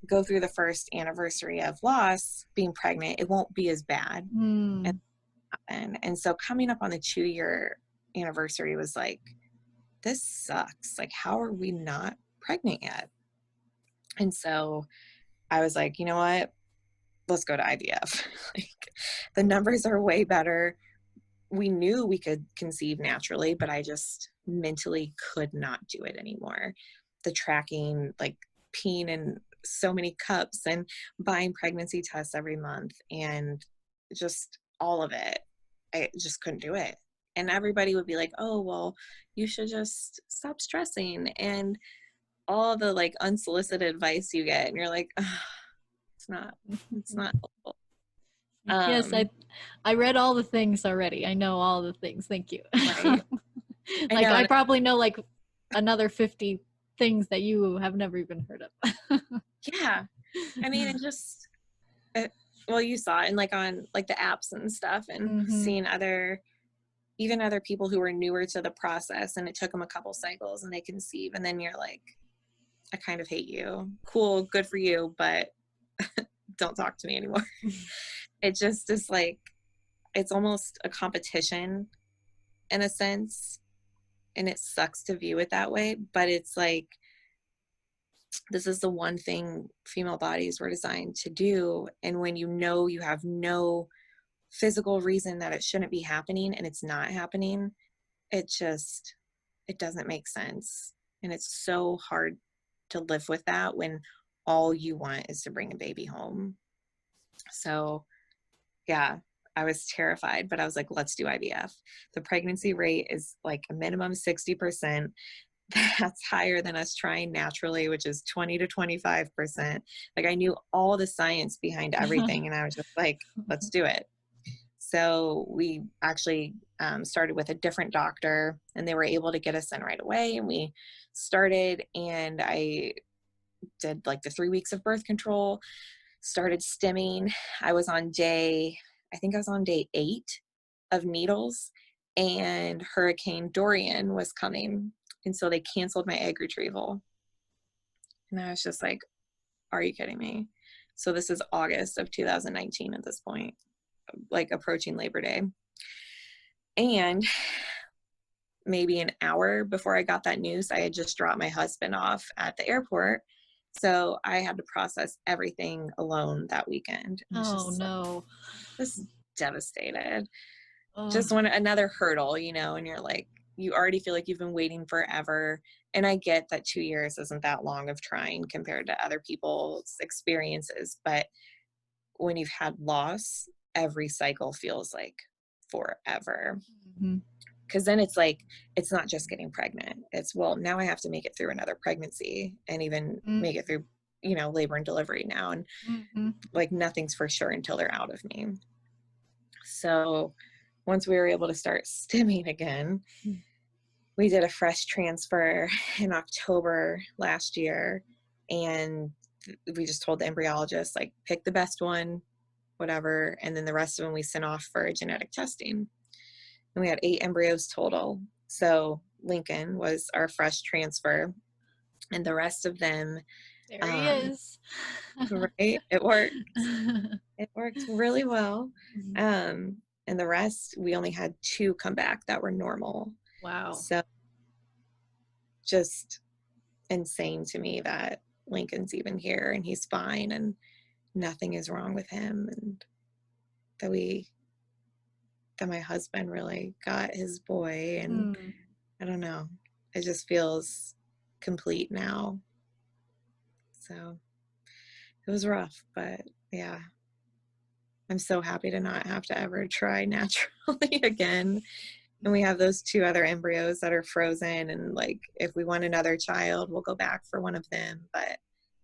go through the first anniversary of loss, being pregnant, it won't be as bad. And so coming up on the 2-year anniversary was like, this sucks. Like, how are we not pregnant yet? And so I was like, you know what? Let's go to IVF. Like, the numbers are way better. We knew we could conceive naturally, but I just mentally could not do it anymore. The tracking, like peeing in so many cups and buying pregnancy tests every month, and just all of it, I just couldn't do it. And everybody would be like, oh, well, you should just stop stressing, and all the like unsolicited advice you get, and you're like, it's not helpful. Yes, I read all the things already. I know all the things. Thank you. Right. Like, I probably know like another 50 things that you have never even heard of. Yeah. I mean, it just, well, you saw it, and like on like the apps and stuff, and seeing other even other people who were newer to the process and it took them a couple cycles and they conceive, and then you're like, I kind of hate you. Cool, good for you, but don't talk to me anymore. It just is like, it's almost a competition in a sense, and it sucks to view it that way, but it's like, this is the one thing female bodies were designed to do. And when you know you have no physical reason that it shouldn't be happening and it's not happening, it doesn't make sense. And it's so hard to live with that when all you want is to bring a baby home. So yeah, I was terrified, but I was like, let's do IVF. The pregnancy rate is like a minimum 60%. That's higher than us trying naturally, which is 20 to 25%. Like, I knew all the science behind everything, and I was just like, let's do it. So we actually started with a different doctor, and they were able to get us in right away, and we started, and I did like the 3 weeks of birth control, started stimming. I think I was on day 8 of needles, and Hurricane Dorian was coming. And so they canceled my egg retrieval. And I was just like, are you kidding me? So this is August of 2019 at this point, like approaching Labor Day. And maybe an hour before I got that news, I had just dropped my husband off at the airport. So I had to process everything alone that weekend. Oh, no. Just devastated. Oh. Just another hurdle, and you're like, you already feel like you've been waiting forever. And I get that 2 years isn't that long of trying compared to other people's experiences. But when you've had loss, every cycle feels like forever. Because then it's like, it's not just getting pregnant. It's, well, now I have to make it through another pregnancy and even make it through, labor and delivery now. And like, nothing's for sure until they're out of me. So once we were able to start stimming again, we did a fresh transfer in October last year, and we just told the embryologist, like, pick the best one, whatever, and then the rest of them we sent off for genetic testing. And we had 8 embryos total. So Lincoln was our fresh transfer, and the rest of them, there he is. Right? It worked. It worked really well. And the rest, we only had 2 come back that were normal. Wow. So just insane to me that Lincoln's even here and he's fine and nothing is wrong with him, and that my husband really got his boy, and I don't know, it just feels complete now. So it was rough, but yeah, I'm so happy to not have to ever try naturally again. And we have those 2 other embryos that are frozen, and like, if we want another child, we'll go back for one of them, but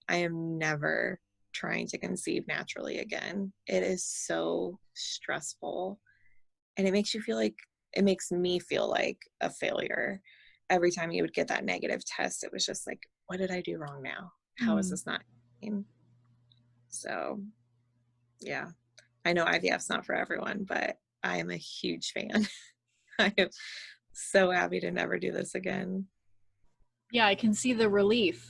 I am never trying to conceive naturally again. It is so stressful, and it makes me feel like a failure. Every time you would get that negative test, it was just like, what did I do wrong now? How is this not happening? So yeah, I know IVF's not for everyone, but I am a huge fan. I am so happy to never do this again. Yeah, I can see the relief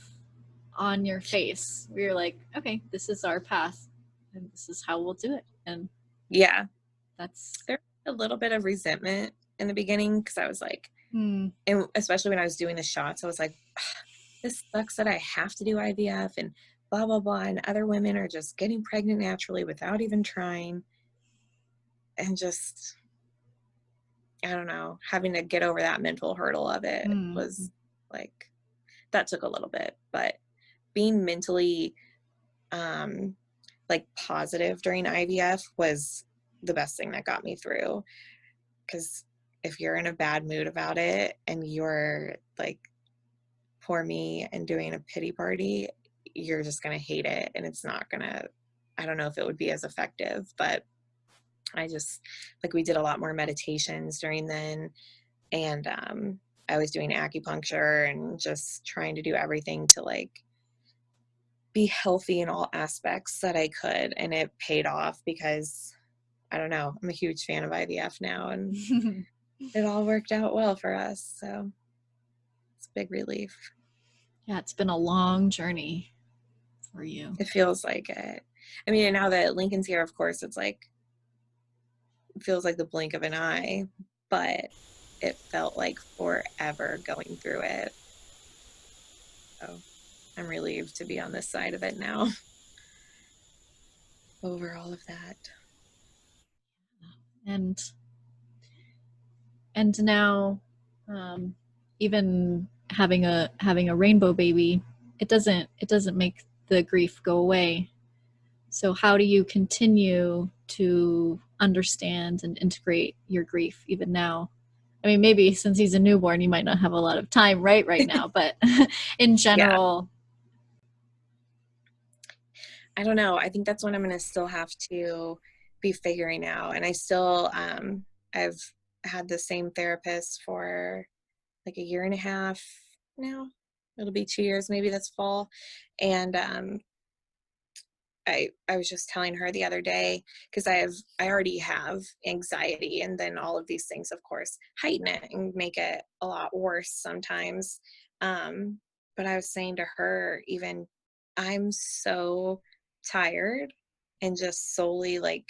on your face. We're like, okay, this is our path, and this is how we'll do it. And yeah, that's there's a little bit of resentment in the beginning, because I was like, and especially when I was doing the shots, I was like, this sucks that I have to do IVF and blah blah blah, and other women are just getting pregnant naturally without even trying. And just, I don't know, having to get over that mental hurdle of it was like, that took a little bit. But being mentally like positive during IVF was the best thing that got me through. Because if you're in a bad mood about it and you're like, poor me, and doing a pity party, you're just going to hate it, and it's not going to, I don't know if it would be as effective. But I just, like, we did a lot more meditations during then, and I was doing acupuncture and just trying to do everything to like be healthy in all aspects that I could, and it paid off, because I don't know, I'm a huge fan of IVF now, and it all worked out well for us. So it's a big relief. Yeah, it's been a long journey for you. It feels like it. I mean, and now that Lincoln's here, of course, it's like, it feels like the blink of an eye, but it felt like forever going through it. So I'm relieved to be on this side of it now. Over all of that. And now, even having a rainbow baby, it doesn't make the grief go away. So how do you continue to understand and integrate your grief even now? I mean, maybe since he's a newborn, you might not have a lot of time right now, but in general. Yeah. I don't know. I think that's what I'm going to still have to be figuring out. And I still, I've had the same therapist for like 1.5 years now. It'll be 2 years, maybe this fall. And I was just telling her the other day, because I already have anxiety, and then all of these things, of course, heighten it and make it a lot worse sometimes. But I was saying to her, even, I'm so tired and just solely like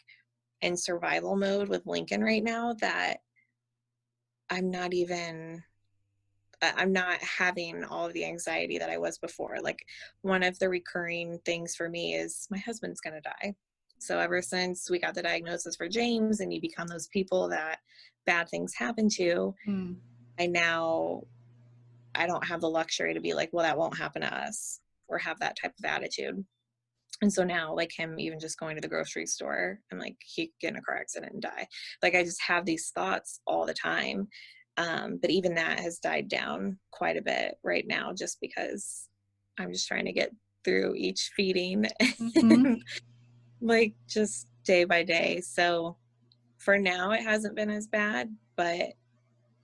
in survival mode with Lincoln right now that I'm not having all of the anxiety that I was before. Like, one of the recurring things for me is my husband's going to die. So ever since we got the diagnosis for James, and you become those people that bad things happen to, I don't have the luxury to be like, well, that won't happen to us, or have that type of attitude. And so now, like, him even just going to the grocery store, and like, he could get in a car accident and die. Like, I just have these thoughts all the time. But even that has died down quite a bit right now, just because I'm just trying to get through each feeding, like, just day by day. So for now, it hasn't been as bad, but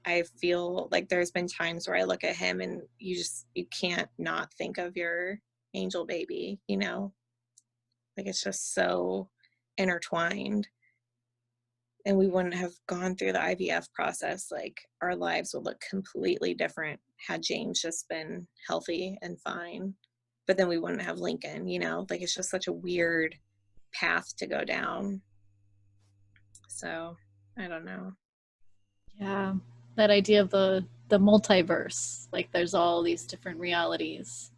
I feel like there's been times where I look at him and you can't not think of your angel baby, like, it's just so intertwined. And we wouldn't have gone through the IVF process. Like, our lives would look completely different had James just been healthy and fine. But then we wouldn't have Lincoln, like, it's just such a weird path to go down. So I don't know. Yeah, that idea of the multiverse, like there's all these different realities.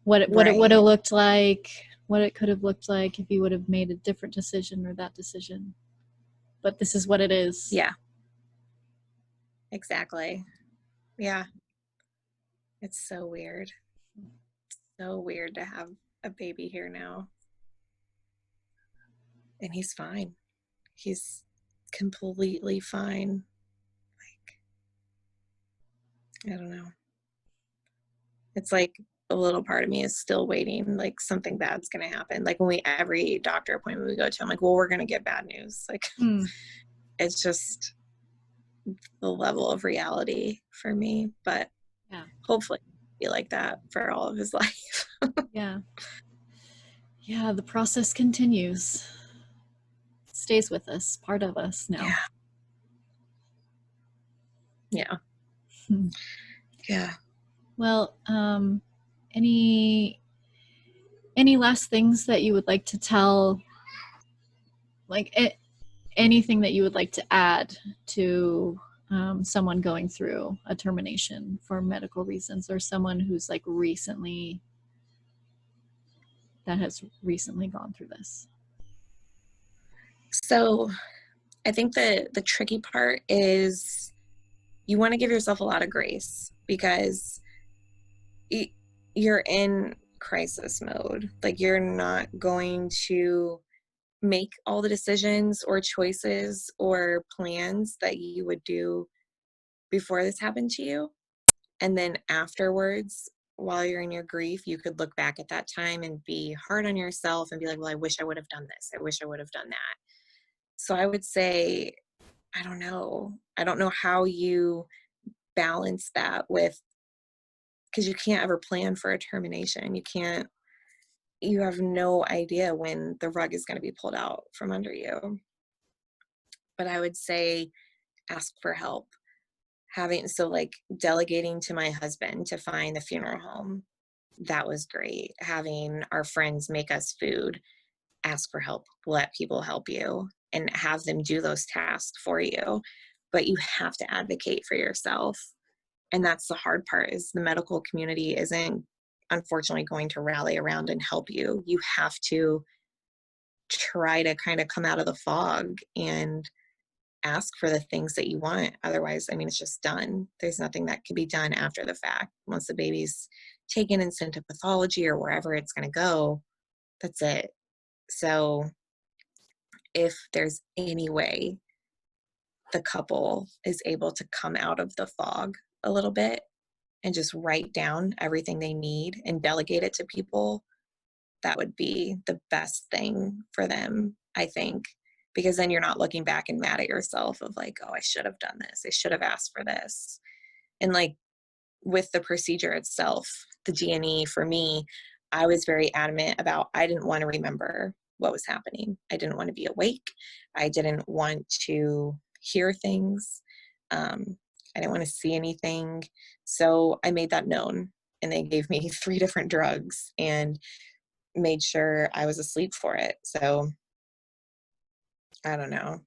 What it would have looked like, what it could have looked like if you would have made a different decision or that decision. But this is what it is. Yeah. Exactly. Yeah. It's so weird. So weird to have a baby here now. And he's fine. He's completely fine. Like, I don't know. It's like a little part of me is still waiting, like, something bad's going to happen. Like, when every doctor appointment we go to, I'm like, well, we're going to get bad news. Like, it's just the level of reality for me. But yeah, hopefully it'll be like that for all of his life. Yeah, the process continues. It stays with us, part of us now. Yeah. Yeah. Well, any last things that you would like to tell, like anything that you would like to add to someone going through a termination for medical reasons, or someone who's like has recently gone through this? So I think the tricky part is you want to give yourself a lot of grace, because you're in crisis mode. Like, you're not going to make all the decisions or choices or plans that you would do before this happened to you. And then afterwards, while you're in your grief, you could look back at that time and be hard on yourself and be like, well, I wish I would have done this. I wish I would have done that. So I would say, I don't know how you balance that with, because you can't ever plan for a termination. You have no idea when the rug is going to be pulled out from under you. But I would say, ask for help. So like delegating to my husband to find the funeral home, that was great. Having our friends make us food, ask for help, let people help you, and have them do those tasks for you. But you have to advocate for yourself. And that's the hard part, is the medical community isn't, unfortunately, going to rally around and help you. You have to try to kind of come out of the fog and ask for the things that you want. Otherwise, I mean, it's just done. There's nothing that can be done after the fact. Once the baby's taken and sent to pathology or wherever it's going to go, that's it. So if there's any way the couple is able to come out of the fog a little bit and just write down everything they need and delegate it to people, that would be the best thing for them, I think, because then you're not looking back and mad at yourself of like, oh, I should have done this. I should have asked for this. And like with the procedure itself, the G&E, for me, I was very adamant about, I didn't want to remember what was happening. I didn't want to be awake. I didn't want to hear things. I didn't want to see anything. So I made that known, and they gave me 3 different drugs and made sure I was asleep for it. So I don't know.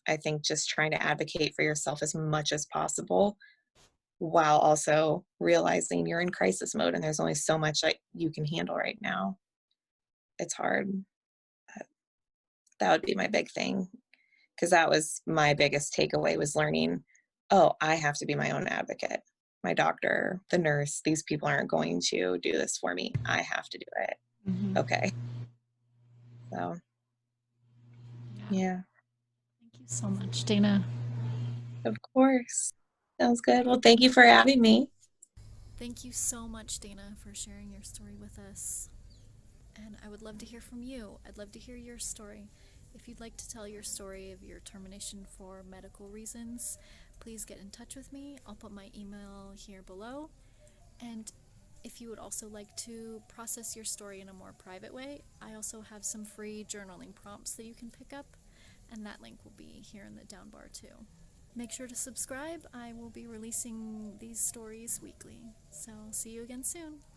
I think just trying to advocate for yourself as much as possible while also realizing you're in crisis mode and there's only so much that you can handle right now. It's hard. But that would be my big thing, because that was my biggest takeaway, was learning, oh, I have to be my own advocate. My doctor, the nurse, these people aren't going to do this for me. I have to do it. Mhm. Okay. So, yeah. Thank you so much, Dana. Of course. Sounds good. Well, thank you for having me. Thank you so much, Dana, for sharing your story with us. And I would love to hear from you. I'd love to hear your story. If you'd like to tell your story of your termination for medical reasons, please get in touch with me. I'll put my email here below. And if you would also like to process your story in a more private way, I also have some free journaling prompts that you can pick up, and that link will be here in the down bar too. Make sure to subscribe. I will be releasing these stories weekly. So see you again soon.